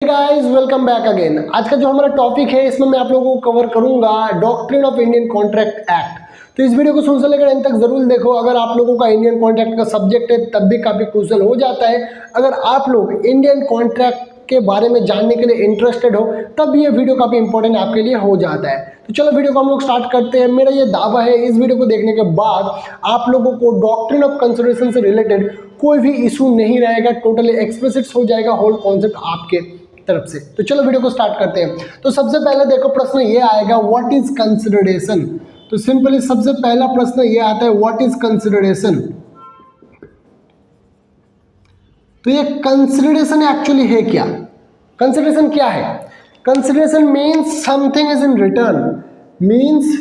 Guys welcome back again. आज का जो हमारा टॉपिक है इसमें मैं आप लोगों को कवर करूंगा doctrine of Indian contract act. तो इस वीडियो को शुरू से लेकर एंड तक जरूर देखो। अगर आप लोगों का इंडियन कॉन्ट्रैक्ट का सब्जेक्ट है तब भी काफी क्रूशियल हो जाता है। अगर आप लोग इंडियन कॉन्ट्रैक्ट के बारे में जानने के लिए इंटरेस्टेड हो तब ये वीडियो काफी इंपॉर्टेंट आपके लिए हो जाता है। तो चलो वीडियो को हम लोग स्टार्ट करते हैं। मेरा ये दावा है इस वीडियो को देखने के बाद आप लोगों को डॉक्ट्रिन ऑफ कंसिडरेशन से रिलेटेड कोई भी इशू नहीं रहेगा, टोटली एक्सप्लिसिट हो जाएगा होल कॉन्सेप्ट आपके तरफ से। तो चलो वीडियो को स्टार्ट करते हैं। तो सबसे पहले देखो प्रश्न ये आएगा व्हाट इज कंसिडरेशन। तो सिंपली सबसे पहला प्रश्न ये आता है व्हाट इज कंसिडरेशन। तो ये कंसिडरेशन एक्चुअली है क्या? कंसिडरेशन क्या है? Consideration means something is in return, means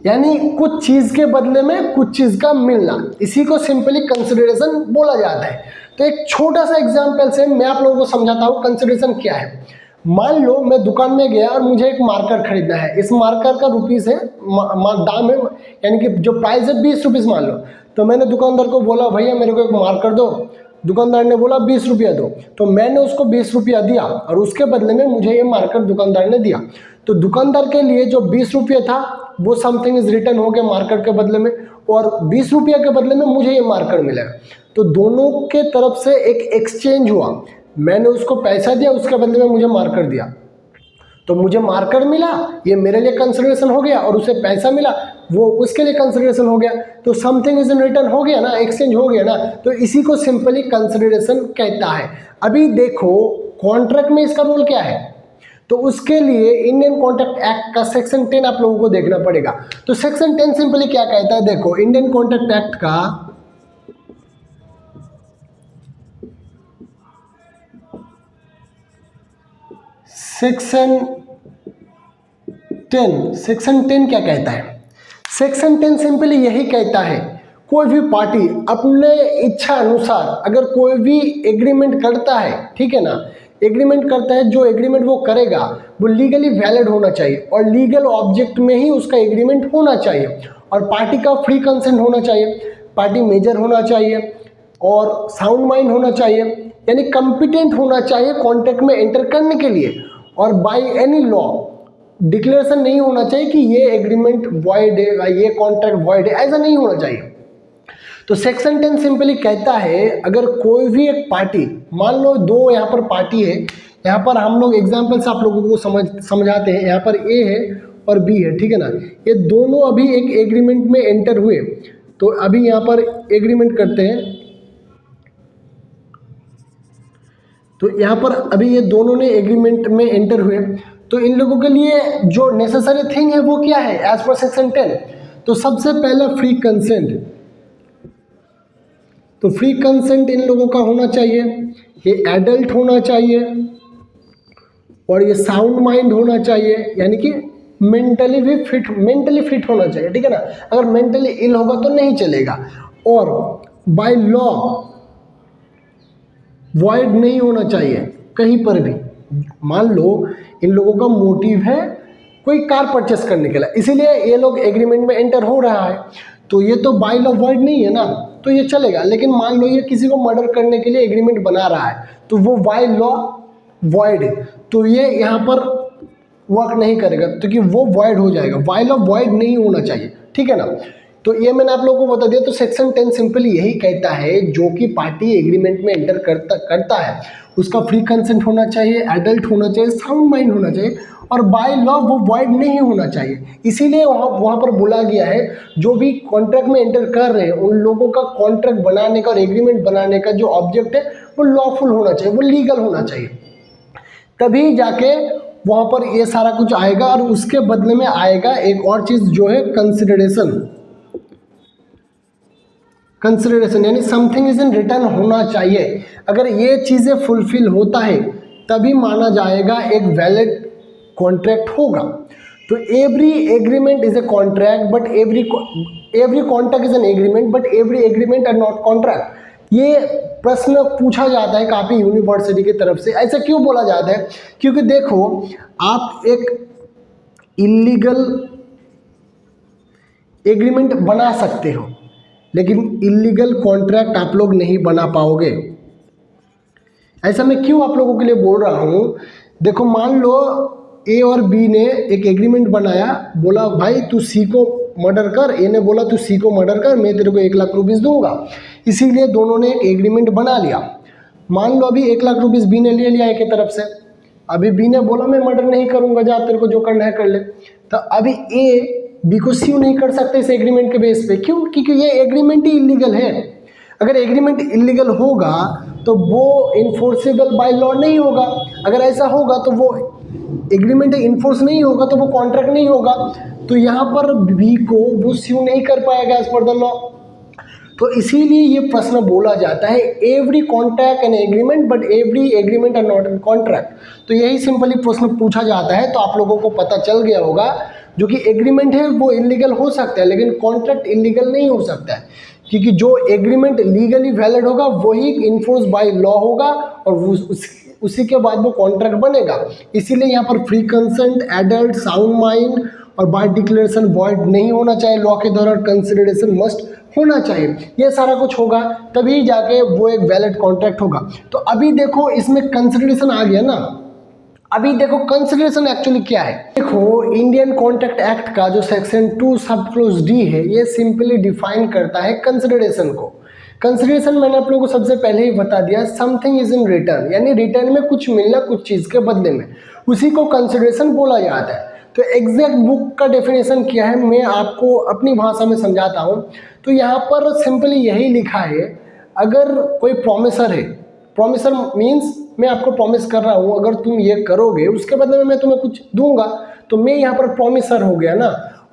यानी कुछ चीज के बदले में कुछ चीज का मिलना, इसी को सिंपली कंसिडरेशन बोला जाता है। तो एक छोटा सा एग्जांपल से मैं आप लोगों को समझाता हूं कंसिडरेशन क्या है। मान लो मैं दुकान में गया और मुझे एक मार्कर खरीदना है। इस मार्कर का रुपीस है दाम है, यानी कि जो प्राइस है 20 रुपीस मान लो। तो मैंने दुकानदार को बोला भैया मेरे को एक मार्कर दो। दुकानदार ने बोला 20 रुपया दो। तो मैंने उसको 20 रुपया दिया और उसके बदले में मुझे ये मार्कर दुकानदार ने दिया। तो दुकानदार के लिए जो 20 रुपया था वो समथिंग इज रिटर्न हो गया मार्कर के बदले में, और 20 रुपया के बदले में मुझे ये मार्कर मिलेगा। तो दोनों के तरफ से एक एक्सचेंज हुआ। मैंने उसको पैसा दिया, उसके बदले में मुझे मार्कर दिया। तो मुझे मार्कर मिला, ये मेरे लिए कंसिडरेशन हो गया, और उसे पैसा मिला, वो उसके लिए कंसिडरेशन हो गया। तो समथिंग इज इन रिटर्न हो गया ना, एक्सचेंज हो गया ना। तो इसी को सिंपली कंसिडरेशन कहता है। अभी देखो कॉन्ट्रैक्ट में इसका रोल क्या है। तो उसके लिए इंडियन कॉन्ट्रैक्ट एक्ट का सेक्शन 10 आप लोगों को देखना पड़ेगा। तो सेक्शन 10 सिंपली क्या कहता है, देखो इंडियन कॉन्ट्रैक्ट एक्ट का सेक्शन 10 क्या कहता है? सेक्शन 10 सिंपली यही कहता है कोई भी पार्टी अपने इच्छा अनुसार अगर कोई भी एग्रीमेंट करता है, ठीक है ना, एग्रीमेंट करता है, जो एग्रीमेंट वो करेगा वो लीगली वैलिड होना चाहिए और लीगल ऑब्जेक्ट में ही उसका एग्रीमेंट होना चाहिए, और पार्टी का फ्री कंसेंट होना चाहिए, पार्टी मेजर होना चाहिए और साउंड माइंड होना चाहिए, यानी कॉम्पिटेंट होना चाहिए कॉन्ट्रैक्ट में एंटर करने के लिए, और बाय एनी लॉ डिक्लेरेशन नहीं होना चाहिए कि ये एग्रीमेंट वॉइड है, ये कॉन्ट्रैक्ट वॉइड है, ऐसा नहीं होना चाहिए। तो सेक्शन 10 सिंपली कहता है अगर कोई भी एक पार्टी, मान लो दो यहाँ पर पार्टी है, यहाँ पर हम लोग एग्जाम्पल से आप लोगों को समझाते हैं। यहाँ पर ए है और बी है, ठीक है ना। ये दोनों अभी एक एग्रीमेंट में एंटर हुए। तो अभी यहाँ पर एग्रीमेंट करते हैं। तो यहाँ पर अभी ये दोनों ने एग्रीमेंट में एंटर हुए। तो इन लोगों के लिए जो नेसेसरी थिंग है वो क्या है एज पर सेक्शन 10? तो सबसे पहला फ्री कंसेंट। तो फ्री कंसेंट इन लोगों का होना चाहिए, ये एडल्ट होना चाहिए और ये साउंड माइंड होना चाहिए, यानी कि मेंटली फिट होना चाहिए, ठीक है ना। अगर मेंटली इल होगा तो नहीं चलेगा, और बाय लॉ वॉइड नहीं होना चाहिए कहीं पर भी। मान लो इन लोगों का मोटिव है कोई कार परचेस करने के लिए, इसीलिए ये लोग एग्रीमेंट में एंटर हो रहा है। तो ये तो बाय लॉ वॉइड नहीं है ना, तो ये चलेगा। लेकिन मान लो ये किसी को मर्डर करने के लिए एग्रीमेंट बना रहा है तो वो बाय लॉ वॉइड है, तो ये यहाँ पर वर्क नहीं करेगा क्योंकि वो वॉइड हो जाएगा। बाय लॉ वॉइड नहीं होना चाहिए, ठीक है ना। तो ये मैंने आप लोगों को बता दिया। तो सेक्शन 10 सिंपली यही कहता है जो कि पार्टी एग्रीमेंट में एंटर करता है उसका फ्री कंसेंट होना चाहिए, एडल्ट होना चाहिए, साउंड माइंड होना चाहिए, और बाय लॉ वो वॉइड नहीं होना चाहिए। इसीलिए वहाँ पर बोला गया है जो भी कॉन्ट्रैक्ट में एंटर कर रहे हैं उन लोगों का कॉन्ट्रैक्ट बनाने का और एग्रीमेंट बनाने का जो ऑब्जेक्ट है वो लॉफुल होना चाहिए, वो लीगल होना चाहिए, तभी जाके वहाँ पर ये सारा कुछ आएगा। और उसके बदले में आएगा एक और चीज़ जो है कंसिडरेशन, यानी समथिंग इज इन रिटर्न होना चाहिए। अगर ये चीज़ें फुलफिल होता है तभी माना जाएगा एक वैलिड कॉन्ट्रैक्ट होगा। तो every agreement is a contract but every contract is an agreement but every agreement are not contract. ये प्रश्न पूछा जाता है काफ़ी यूनिवर्सिटी की तरफ से। ऐसा क्यों बोला जाता है? क्योंकि देखो आप एक इलीगल एग्रीमेंट बना सकते हो, लेकिन इलीगल कॉन्ट्रैक्ट आप लोग नहीं बना पाओगे। ऐसा मैं क्यों आप लोगों के लिए बोल रहा हूँ, देखो मान लो ए और बी ने एक एग्रीमेंट बनाया, बोला भाई तू सी को मर्डर कर, ए ने बोला तू सी को मर्डर कर, मैं तेरे को 1 लाख रुपीस दूंगा। इसीलिए दोनों ने एक एग्रीमेंट बना लिया। मान लो अभी 1 लाख रुपीस बी ने ले लिया ए की तरफ से, अभी बी ने बोला मैं मर्डर नहीं करूंगा, जा तेरे को जो करना है कर ले। तो अभी ए बी को स्यू नहीं कर सकते इस एग्रीमेंट के बेस पे, क्यों? क्योंकि ये एग्रीमेंट ही इलीगल है। अगर एग्रीमेंट इलीगल होगा तो वो इन्फोर्सेबल बाय लॉ नहीं होगा। अगर ऐसा होगा तो वो एग्रीमेंट इन्फोर्स नहीं होगा, तो वो कॉन्ट्रैक्ट नहीं होगा। तो यहाँ पर बी को वो स्यू नहीं कर पाएगा एज पर द लॉ। तो इसीलिए ये प्रश्न बोला जाता है every contract and agreement but every agreement are not an contract. तो यही सिंपली प्रश्न पूछा जाता है। तो आप लोगों को पता चल गया होगा, जो कि एग्रीमेंट है वो इलीगल हो सकता है, लेकिन कॉन्ट्रैक्ट इलीगल नहीं हो सकता है, क्योंकि जो एग्रीमेंट लीगली वैलिड होगा वही इन्फोर्स बाय लॉ होगा और उसी के बाद वो कॉन्ट्रैक्ट बनेगा। इसीलिए यहाँ पर free consent, adult, sound mind और बाय डिक्लेरेशन वॉइड नहीं होना चाहिए, लॉ के दौरान कंसिडरेशन मस्ट होना चाहिए। ये सारा कुछ होगा तभी जाके वो एक वैलिड कॉन्ट्रैक्ट होगा। तो अभी देखो इसमें कंसिडरेशन आ गया ना। अभी देखो कंसिडरेशन एक्चुअली क्या है। देखो इंडियन कॉन्ट्रैक्ट एक्ट का जो सेक्शन 2 सब क्लोज डी है, ये सिंपली डिफाइन करता है कंसिडरेशन को। कंसिडरेशन मैंने आप लोगों को सबसे पहले ही बता दिया, समथिंग इज इन रिटर्न, यानी रिटर्न में कुछ मिलना कुछ चीज़ के बदले में, उसी को कंसिडरेशन बोला जाता है। तो एग्जैक्ट बुक का डेफिनेशन क्या है मैं आपको अपनी भाषा में समझाता हूँ। तो यहाँ पर सिंपली यही लिखा है, अगर कोई प्रॉमिसर है, प्रॉमिसर मीन्स मैं आपको प्रॉमिस कर रहा हूँ अगर तुम ये करोगे उसके बदले में मैं तुम्हें कुछ दूंगा, तो मैं यहाँ पर प्रॉमिसर हो गया ना,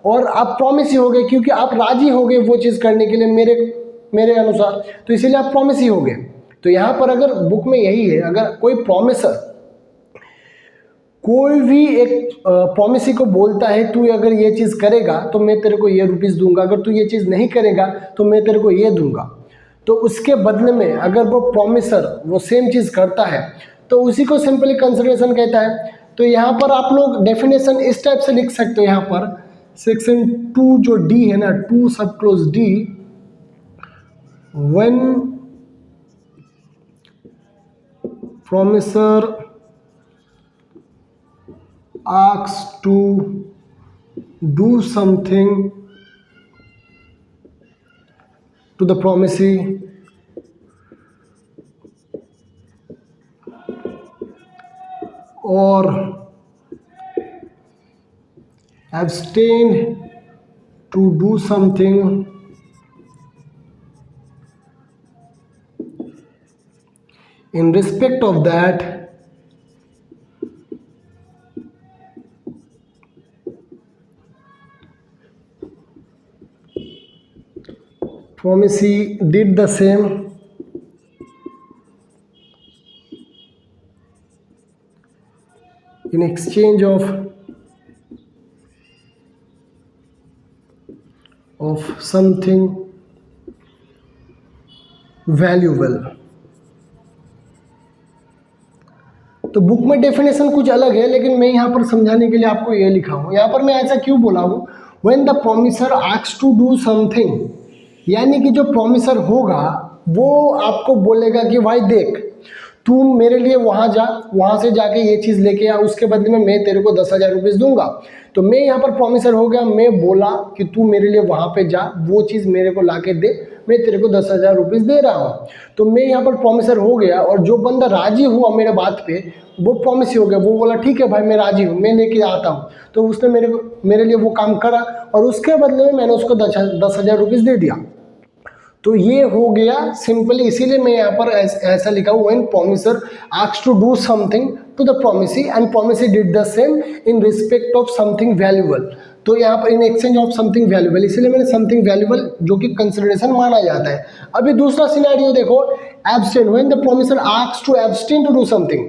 और आप प्रॉमिस ही हो गए क्योंकि आप राजी हो गए वो चीज़ करने के लिए मेरे अनुसार, तो इसीलिए आप प्रॉमिस ही हो गए। तो यहाँ पर अगर बुक में यही है, अगर कोई प्रॉमिसर कोई भी एक प्रॉमिसी को बोलता है तू अगर ये चीज़ करेगा तो मैं तेरे को ये रुपीस दूंगा, अगर तू ये चीज़ नहीं करेगा तो मैं तेरे को ये दूंगा, तो उसके बदले में अगर वो प्रॉमिसर वो सेम चीज़ करता है तो उसी को सिंपली कंसिडरेशन कहता है। तो यहाँ पर आप लोग डेफिनेशन इस टाइप से लिख सकते हो, यहाँ पर सेक्शन 2 जो डी है ना, 2 सब close D, when promiser asks to do something to the promisee or abstain to do something in respect of that promisee did the same in exchange of something valuable। तो book में definition कुछ अलग है, लेकिन मैं यहाँ पर समझाने के लिए आपको ये लिखा हूँ। यहाँ पर मैं ऐसा क्यों बोला हूँ, when the promisor asks to do something, यानी कि जो प्रॉमिसर होगा वो आपको बोलेगा कि भाई देख तू मेरे लिए वहाँ जा, वहाँ से जाके ये चीज़ लेके आ, उसके बदले में मैं तेरे को 10,000 रुपीज़ दूंगा। तो मैं यहाँ पर प्रॉमिसर हो गया, मैं बोला कि तू मेरे लिए वहाँ पे जा, वो चीज़ मेरे को ला के दे, मैं तेरे को 10,000 रुपीज़ दे रहा हूँ। तो मैं यहाँ पर प्रॉमिसर हो गया, और जो बंदा राजी हुआ मेरे बात पे वो प्रॉमिस हो गया, वो बोला ठीक है भाई मैं राजी हूँ, मैं लेके आता हूँ। तो उसने मेरे लिए वो काम करा और उसके बदले में मैंने उसको 10,000 रुपीज़ दे दिया। तो ये हो गया सिंपली, इसीलिए मैं यहाँ पर ऐसा लिखा हूँ, when promisor asks to do something to the promisee and promisee did the same in respect of something valuable. तो यहाँ पर in exchange of something valuable, इसीलिए मैंने समथिंग वैल्यूएबल जो कि कंसिडरेशन माना जाता है। अभी दूसरा सिनेरियो देखो, abstain, when the promisor asks to abstain to do something,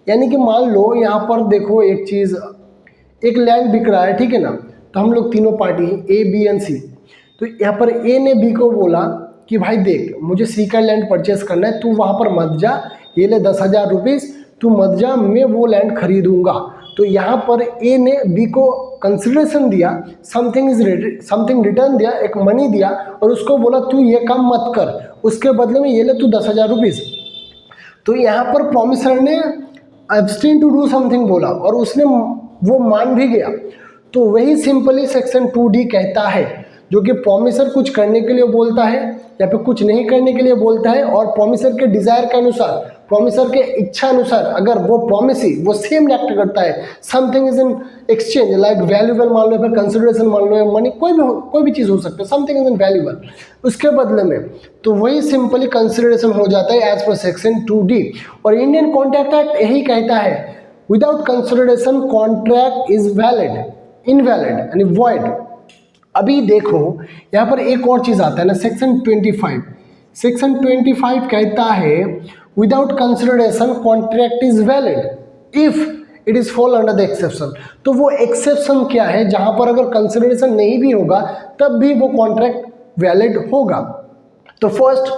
यानी कि मान लो यहाँ पर देखो एक चीज़, एक लैंड बिक रहा है, ठीक है ना, तो हम लोग तीनों पार्टी ए बी एंड सी, तो यहाँ पर ए ने बी को बोला कि भाई देख मुझे सी का लैंड परचेस करना है, तू वहाँ पर मत जा, ये ले 10,000 रुपीज़, तू मत जा, मैं वो लैंड खरीदूंगा। तो यहाँ पर ए ने बी को कंसिडरेशन दिया, समथिंग रिटर्न दिया, एक मनी दिया और उसको बोला तू ये काम मत कर, उसके बदले में ये ले तू 10,000 रुपीज़। तो यहाँ पर प्रॉमिसर ने एब्सटेन टू डू समथिंग बोला और उसने वो मान भी गया। तो वही सिंपली सेक्शन 2D कहता है, जो कि प्रॉमिसर कुछ करने के लिए बोलता है या फिर कुछ नहीं करने के लिए बोलता है, और प्रॉमिसर के डिजायर के अनुसार, प्रॉमिसर के इच्छा अनुसार अगर वो प्रॉमिसी वो सेम एक्ट करता है, something is in exchange, like valuable मान लो, फिर कंसिडरेशन मान लो, मनी, कोई भी चीज़ हो सकता है, समथिंग इज इन वैल्यूबल, उसके बदले में, तो वही सिंपली कंसिडरेशन हो जाता है एज पर सेक्शन 2D। और इंडियन कॉन्ट्रैक्ट एक्ट यही कहता है, without consideration contract is valid, invalid यानी वॉइड। अभी देखो यहाँ पर एक और चीज़ आता है ना, सेक्शन 25। सेक्शन 25 कहता है without consideration contract is valid if it is fall under the exception. तो वो एक्सेप्शन क्या है, जहां पर अगर कंसिडरेशन नहीं भी होगा तब भी वो कॉन्ट्रैक्ट वैलिड होगा। तो first,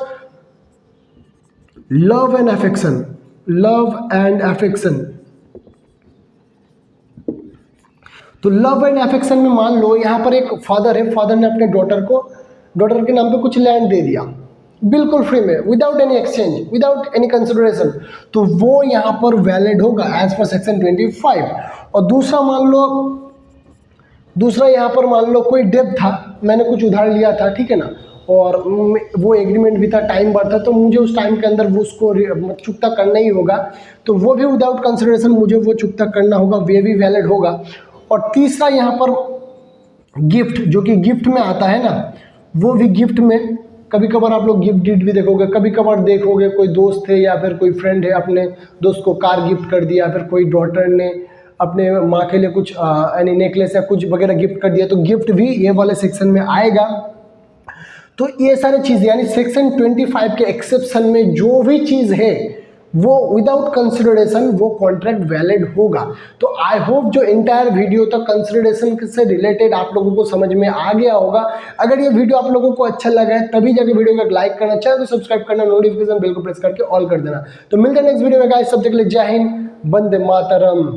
love and affection, love and affection. तो लव एंड अफेक्शन में मान लो यहाँ पर एक फादर है, फादर ने अपने डॉटर के नाम पे कुछ लैंड दे दिया बिल्कुल फ्री में, without any exchange, without any consideration, तो वो यहाँ पर वैलिड होगा एज पर सेक्शन 25। और दूसरा यहाँ पर मान लो कोई डेब्ट था, मैंने कुछ उधार लिया था, ठीक है ना, और वो एग्रीमेंट भी था, टाइम बढ़ था, तो मुझे उस टाइम के अंदर वो उसको चुकता करना ही होगा, तो वो भी विदाउट कंसिडरेशन मुझे वो चुकता करना होगा, वे भी वैलिड होगा। और तीसरा यहाँ पर गिफ्ट, जो कि गिफ्ट में आता है ना, वो भी गिफ्ट में कभी कभार आप लोग गिफ्ट डीड भी देखोगे, कभी कभार देखोगे कोई दोस्त है या फिर कोई फ्रेंड है अपने दोस्त को कार गिफ्ट कर दिया, फिर कोई डॉटर ने अपने माँ के लिए कुछ यानी नेकलेस या कुछ वगैरह गिफ्ट कर दिया, तो गिफ्ट भी ये वाले सेक्शन में आएगा। तो ये सारी चीज़ यानी सेक्शन 25 के एक्सेप्शन में जो भी चीज़ है वो विदाउट कंसिडरेशन वो कॉन्ट्रैक्ट वैलिड होगा। तो आई होप जो एंटायर वीडियो तक कंसिडरेशन से रिलेटेड आप लोगों को समझ में आ गया होगा। अगर ये वीडियो आप लोगों को अच्छा लगा है तभी जाके वीडियो को लाइक करना, चैनल को सब्सक्राइब करना, नोटिफिकेशन बेल को प्रेस करके ऑल कर देना। तो मिलते हैं नेक्स्ट वीडियो में गाइस, सब तक के लिए जय हिंद, वंदे मातरम।